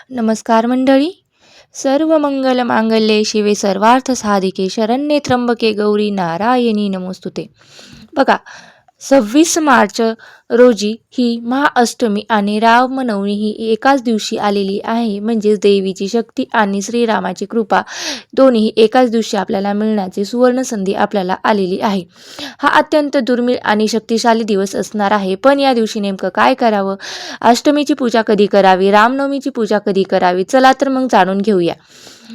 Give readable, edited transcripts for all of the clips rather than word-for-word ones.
नमस्कार मंडळी. सर्व मंगल मांगल्ये शिवे सर्वार्थ साधिके शरण्ये त्र्यंबके गौरी नारायणी नमोस्तुते. बघा, 26 मार्च रोजी ही महाअष्टमी आणि रामनवमी ही एकाच दिवशी आलेली आहे. म्हणजेच देवीची शक्ती आणि श्रीरामाची कृपा दोन्ही एकाच दिवशी आपल्याला मिळण्याची सुवर्ण संधी आपल्याला आलेली आहे. हा अत्यंत दुर्मिळ आणि शक्तिशाली दिवस असणार आहे. पण या दिवशी नेमकं काय करावं, अष्टमीची पूजा कधी करावी, रामनवमीची पूजा कधी करावी, चला तर मग जाणून घेऊया.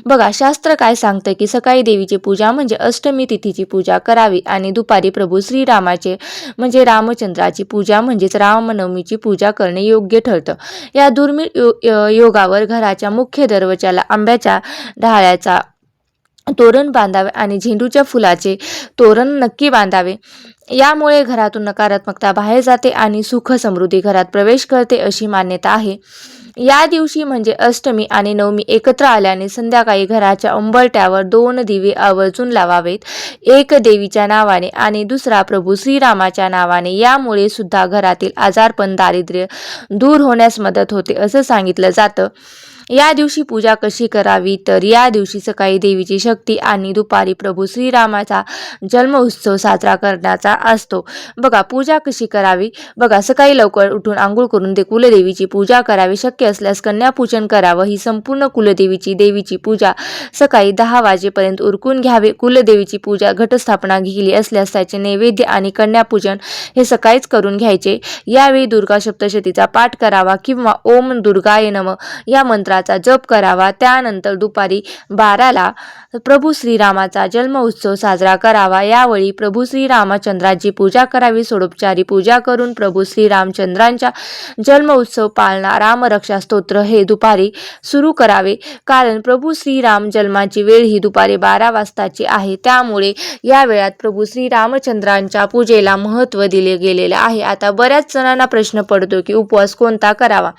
बघा, शास्त्र काय सांगतं की सकाळी देवीची पूजा म्हणजे अष्टमी तिथीची पूजा करावी आणि दुपारी प्रभू श्रीरामाचे म्हणजे रामचंद्राची पूजा म्हणजेच रामनवमीची पूजा करणे योग्य ठरतं. या दुर्मिळ योगावर घराच्या मुख्य दरवाजाला आंब्याच्या डहाळ्याचा तोरण बांधावे आणि झेंडूच्या फुलाचे तोरण नक्की बांधावे. यामुळे घरातून नकारात्मकता बाहेर जाते आणि सुख समृद्धी घरात प्रवेश करते अशी मान्यता आहे. या दिवशी म्हणजे अष्टमी आणि नवमी एकत्र आल्याने संध्याकाळी घराच्या उंबरठ्यावर 2 दिवे आवर्जून लावावेत. एक देवीच्या नावाने आणि दुसरा प्रभू श्रीरामाच्या नावाने. यामुळे सुद्धा घरातील आजारपण, दारिद्र्य दूर होण्यास मदत होते असं सांगितलं जातं. या दिवशी पूजा कशी करावी, तर या दिवशी सकाळी देवीची शक्ती आणि दुपारी प्रभू श्रीरामाचा जन्म उत्सव साजरा करण्याचा असतो. बघा, पूजा कशी करावी. बघा, सकाळी लवकर उठून आंघोळ करून कुलदेवीची पूजा करावी. शक्य असल्यास कन्यापूजन करावं. ही संपूर्ण देवीची पूजा सकाळी 10 वाजेपर्यंत उरकून घ्यावे. कुलदेवीची पूजा घटस्थापना केली असल्यास त्याचे नैवेद्य आणि कन्यापूजन हे सकाळीच करून घ्यायचे. यावेळी दुर्गा सप्तशतीचा पाठ करावा किंवा ओम दुर्गाय नमः या मंत्राचा जप करावा. त्यानंतर दुपारी 12ला प्रभू श्रीरामाचा जन्म उत्सव साजरा करावा. यावेळी प्रभू श्रीरामचंद्राची पूजा करावी. षोडोपचारी पूजा करून प्रभू श्रीरामचंद्रांचा जन्म उत्सव पाळणा रामरक्षा स्तोत्र हे दुपारी सुरू करावे. कारण प्रभू श्रीराम जन्माची वेळ ही दुपारी 12 वाजताची आहे. त्यामुळे या वेळात प्रभू श्रीरामचंद्रांच्या पूजेला महत्त्व दिले गेलेले आहे. आता बऱ्याच जणांना प्रश्न पडतो की उपवास कोणता करावा.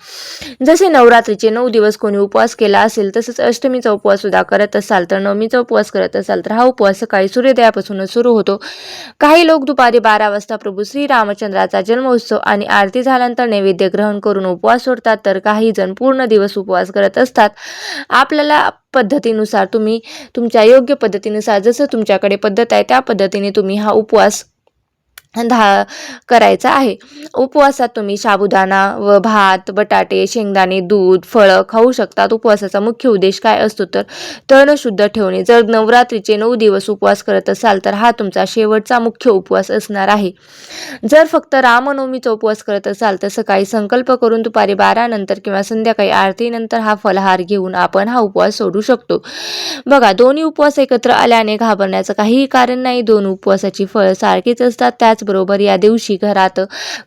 जसे नवरात्रीचे 9 दिवस कोणी उपवास केला असेल, तसंच अष्टमीचा उपवास सुद्धा करत असाल, तर नवमीचा उपवास करत असाल तर हा उपवास सकाळी सूर्योदयापासूनच सुरू होतो. काही लोक दुपारी 12 वाजता प्रभू श्रीरामचंद्राचा जन्मोत्सव आणि आरती झाल्यानंतर नैवेद्य ग्रहण करून उपवास सोडतात, तर काही जण पूर्ण दिवस उपवास करत असतात. आपल्याला पद्धतीनुसार तुम्ही तुमच्या योग्य पद्धतीनुसार जसं तुमच्याकडे पद्धत आहे त्या पद्धतीने तुम्ही हा उपवास करायचा आहे. उपवासात तुम्ही साबुदाणा व भात, बटाटे, शेंगदाणे, दूध, फळं खाऊ शकतात. उपवासाचा मुख्य उद्देश काय असतो, तर तण शुद्ध ठेवणे. जर नवरात्रीचे 9 दिवस उपवास करत असाल तर हा तुमचा शेवटचा मुख्य उपवास असणार आहे. जर फक्त रामनवमीचा उपवास करत असाल तर सकाळी संकल्प करून दुपारी 12 नंतर किंवा संध्याकाळी आरतीनंतर हा फलाहार घेऊन आपण हा उपवास सोडू शकतो. बघा, दोन्ही उपवास एकत्र आल्याने घाबरण्याचं काहीही कारण नाही. 2 उपवासाची फळं सारखीच असतात. त्याचबरोबर या दिवशी घरात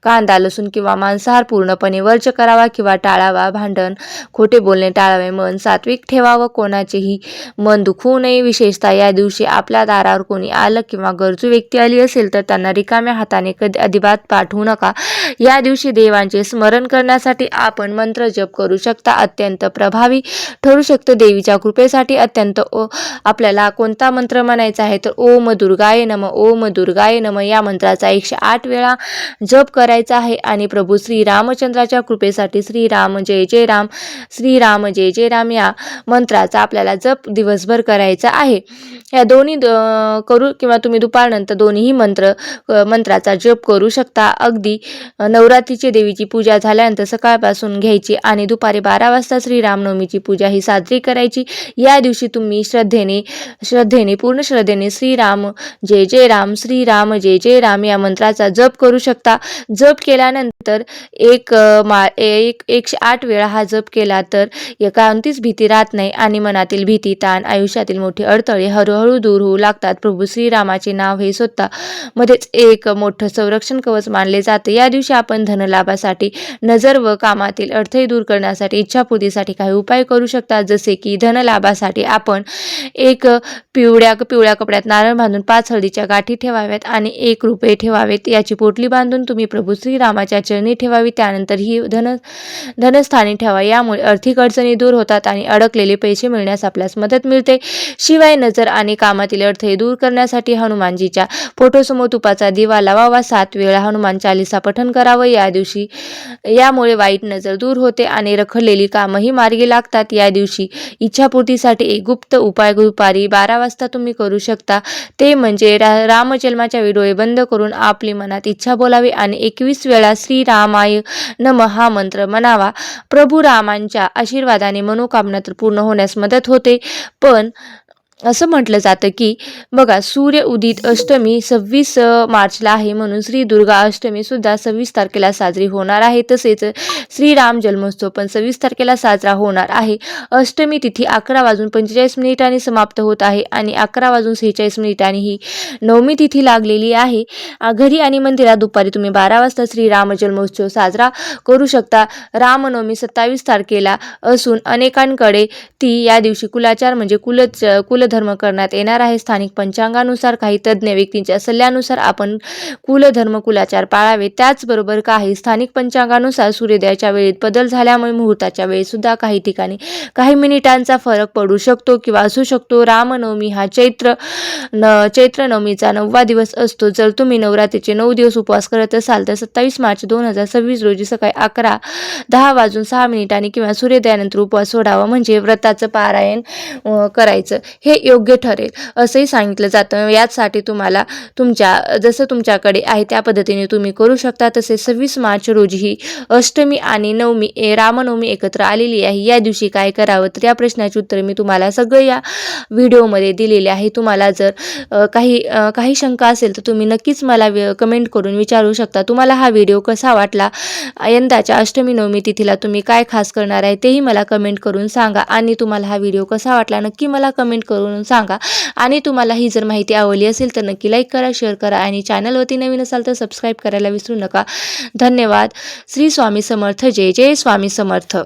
कांदा, लसूण किंवा मांसाहार पूर्णपणे वर्ज करावा किंवा टाळावा. भांडण, खोटे बोलणे टाळावे. मन सात्विक ठेवावं. कोणाचेही मन दुखवू नये. विशेषतः या दिवशी आपल्या दारावर कोणी आलं किंवा गरजू व्यक्ती आली असेल तर त्यांना रिकाम्या हाताने अजिबात पाठवू नका. या दिवशी देवांचे स्मरण करण्यासाठी आपण मंत्र जप करू शकता. अत्यंत प्रभावी ठरू शकतं. देवीच्या कृपेसाठी अत्यंत आपल्याला कोणता मंत्र म्हणायचा आहे, तर ओम दुर्गाय नमः, ओम दुर्गाय नमः या मंत्राचा 108 वेळा जप करायचा आहे. आणि प्रभू श्रीरामचंद्राच्या कृपेसाठी श्रीराम जय जय राम, श्रीराम जय जय राम या मंत्राचा आपल्याला जप दिवसभर करायचा आहे. या दोन्ही करू किंवा तुम्ही दुपारनंतर दोन्ही मंत्राचा जप करू शकता. अगदी नवरात्रीची देवीची पूजा झाल्यानंतर सकाळपासून घ्यायची आणि दुपारी 12 वाजता श्रीरामनवमीची पूजा ही साजरी करायची. या दिवशी तुम्ही पूर्ण श्रद्धेने श्रीराम जय जय राम, श्रीराम जय जय राम या मंत्राचा जप करू शकता. जप केल्यानंतर 108 वेळा हा जप केला तर कोणतीच भीती राहत नाही आणि मनातील भीती, ताण, आयुष्यातील मोठे अडथळे हळूहळू दूर होऊ लागतात. प्रभू श्रीरामाचे नाव हे स्वतः मध्येच एक मोठं संरक्षण कवच मानले जाते. या दिवशी आपण धनलाभासाठी, नजर व कामातील अडथळे दूर करण्यासाठी, इच्छापूर्तीसाठी काही उपाय करू शकता. जसे की धनलाभासाठी आपण एक पिवळ्या कपड्यात नारळ बांधून 5 हळदीच्या गाठी ठेवाव्यात आणि 1 रुपये ठेवावेत. याची पोटली बांधून तुम्ही प्रभू श्रीरामाच्या चरणी ठेवावी. त्यानंतर ही धनस्थानी ठेवा. यामुळे आर्थिक अडचणी दूर होतात आणि अडकलेले पैसे मिळण्यास आपल्यास मदत मिळते. शिवाय नजर आणि कामातील अडथळे दूर करण्यासाठी हनुमानजीच्या फोटोसमोर तुपाचा दिवा लावावा. 7 वेळा हनुमान चालीसा पठण करावं. यामुळे वाईट नजर दूर होते आणि रखडलेली कामही मार्गी लागतात. या दिवशी इच्छापूर्तीसाठी एक गुप्त उपाय दुपारी 12 वाजता तुम्ही करू शकता. ते म्हणजे रामजन्माच्या वेळी डोळे बंद करून आपली मनात इच्छा बोलावी आणि 21 वेळा श्रीरामाय नमः हा मंत्र म्हणावा. प्रभू रामांच्या आशीर्वादाने मनोकामना तर पूर्ण होण्यास मदत होते. पण असं म्हटलं जातं की बघा, सूर्य उदित अष्टमी 26 मार्चला आहे, म्हणून श्री दुर्गा अष्टमी सुद्धा 26 तारखेला साजरी होणार आहे. तसेच श्रीराम जन्मोत्सव पण 26 तारखेला साजरा होणार आहे. अष्टमी तिथी 11:45 समाप्त होत आहे आणि 11:46 ही नवमी तिथी लागलेली आहे. घरी आणि मंदिरात दुपारी तुम्ही 12 वाजता श्रीराम जन्मोत्सव साजरा करू शकता. रामनवमी 27 तारखेला असून अनेकांकडे ती या दिवशी कुलाचार म्हणजे कुलधर्म करण्यात येणार आहे. स्थानिक पंचांगानुसार काही तज्ज्ञ व्यक्तींच्या सल्ल्यानुसार आपण कुलाचार पाळावे. त्याचबरोबर काही स्थानिक पंचांगानुसार सूर्योदयाच्या वेळेत बदल झाल्यामुळे मुहूर्ताच्या वेळेत सुद्धा काही ठिकाणी काही मिनिटांचा फरक पडू शकतो किंवा असू शकतो. रामनवमी हा चैत्र नवमीचा 9वा दिवस असतो. जर तुम्ही नवरात्रीचे 9 दिवस उपवास करत असाल तर 27 मार्च 2026 रोजी सकाळी 10:06 किंवा सूर्योदयानंतर उपवास सोडावा, म्हणजे व्रताचं पारायण करायचं हे योग्य ठरेल असंही सांगितलं जातं. यासाठी तुम्हाला जसं तुमच्याकडे आहे त्या पद्धतीने तुम्ही करू शकता. तसेच 26 मार्च रोजी ही अष्टमी आणि रामनवमी एकत्र आलेली आहे. या दिवशी काय करावं, तर या प्रश्नाची उत्तरे मी तुम्हाला सगळं या व्हिडिओमध्ये दिलेले आहे. तुम्हाला जर काही शंका असेल तर तुम्ही नक्कीच मला कमेंट करून विचारू शकता. तुम्हाला हा व्हिडिओ कसा वाटला, यंदाच्या अष्टमी नवमी तिथीला तुम्ही काय खास करणार आहे तेही मला कमेंट करून सांगा. आणि तुम्हाला हा व्हिडिओ कसा वाटला नक्की मला कमेंट करून सांगा. आणि तुम्हाला ही जर माहिती आवडली असेल तर नक्की लाईक करा, शेअर करा आणि चॅनलवरती नवीन असाल तर सबस्क्राईब करायला विसरू नका. धन्यवाद. श्री स्वामी समर्थ. जय जय स्वामी समर्थ.